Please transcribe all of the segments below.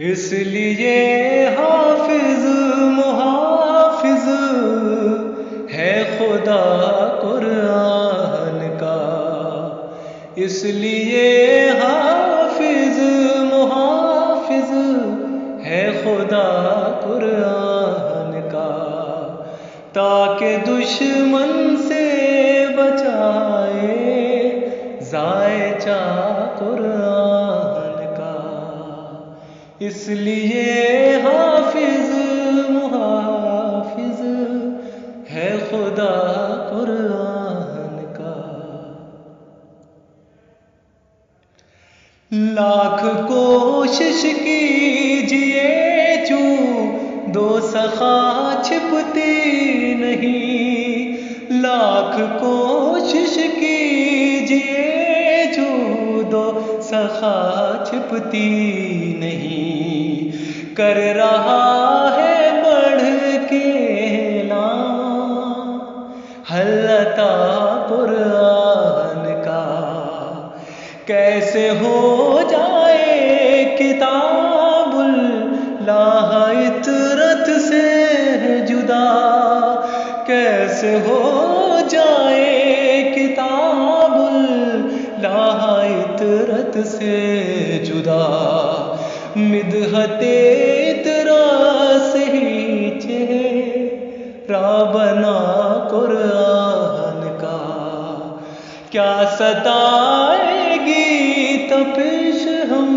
اس لیے حافظ محافظ ہے خدا قرآن کا، اس لیے حافظ محافظ ہے خدا قرآن کا، تاکہ دشمن سے بچائے ذائچہ قرآن کا، اس لیے حافظ محافظ ہے خدا قرآن کا۔ لاکھ کوشش کیجئے دو سخا چھپتی نہیں، لاکھ کوشش کیجئے دو سخا چھپتی نہیں، کر رہا ہے بڑھ کے اعلان حل عطا قرآن کا، کیسے ہو جائے کتاب اللہ اطرت سے جدا، کیسے ہو جائے کتاب اللہ اطرت سے جدا، مدحت اطرت سے ہی چہرہ بنا قرآن کا، کیا ستائے گی تپش ہم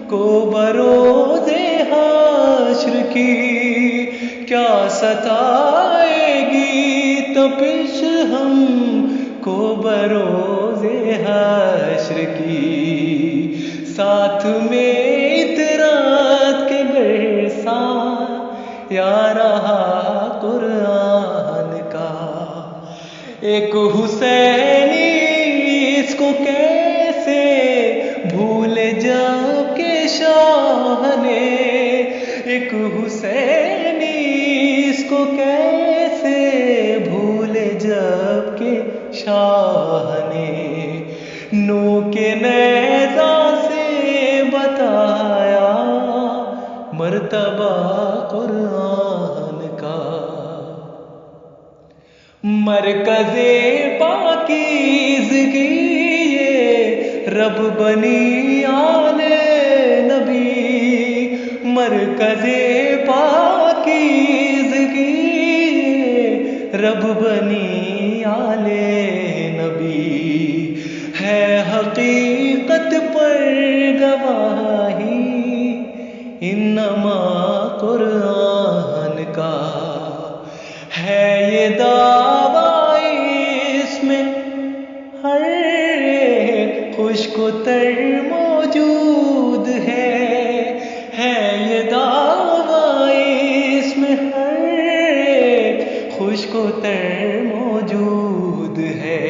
کو بروز حشر کی، کیا ستائے گی تپش ہم کو بروز حشر کی، ساتھ میں اطرت کے برسا یا رہا قرآن کا، ایک حسینی اس کو کیسے بھول جب کہ شاہ نے، ایک حسینی اس کو کیسے بھول جب کہ شاہ نے، نو کے نیزہ سے بتایا مرتبہ قرآن کا، مرکز پاکیزگی یہ رب بنی آل نبی، مرکز پاکیزگی یہ رب بنی آل نبی، ہے حقیقت پر گواہی انما قرآن کا، ہے یہ دعویٰ اس میں ہر خشک و تر موجود ہے یہ دعویٰ اس میں ہر خشک و تر موجود ہے،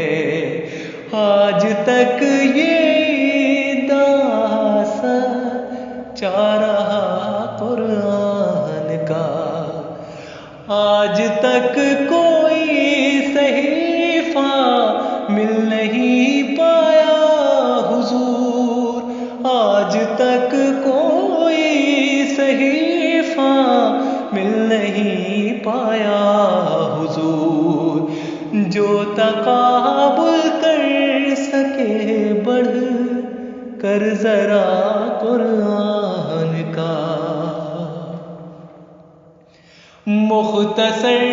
آج تک یہ داستاں چاہ رہا قرآن کا، آج تک کوئی صحیفہ مل نہیں پایا حضور، آج تک کوئی صحیفہ مل نہیں پایا حضور، جو تقابل کر سکے بڑھ کر ذرا قرآن کا، مختصر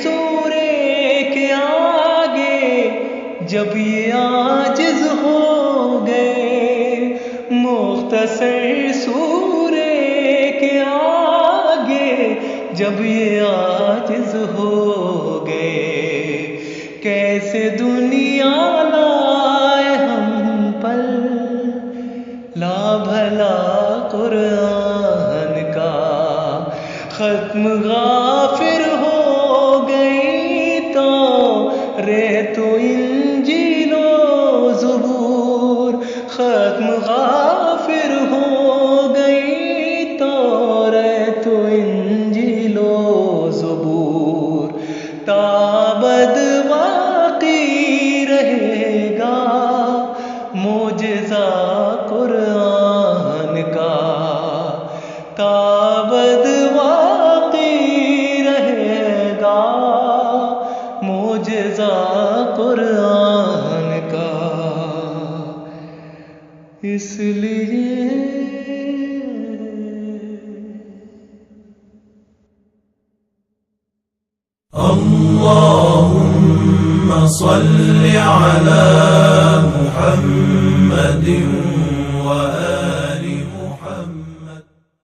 سورے کے آگے جب یہ عاجز ہو گئے، مختصر سورے کے آگے جب یہ عاجز ہو گئے، کیسے دنیا لائے ہم پر لا بھلا قرآن کا، ختم غافر ہو گئی تو ریت و انجیل و زبور، ختم غافر ہو گئی تو ریت و انجیل و زبور، تابد باقی رہے گا معجزہ قرآن کا، معجزہ قرآن کا، اس لیے اللهم صل على محمد وآله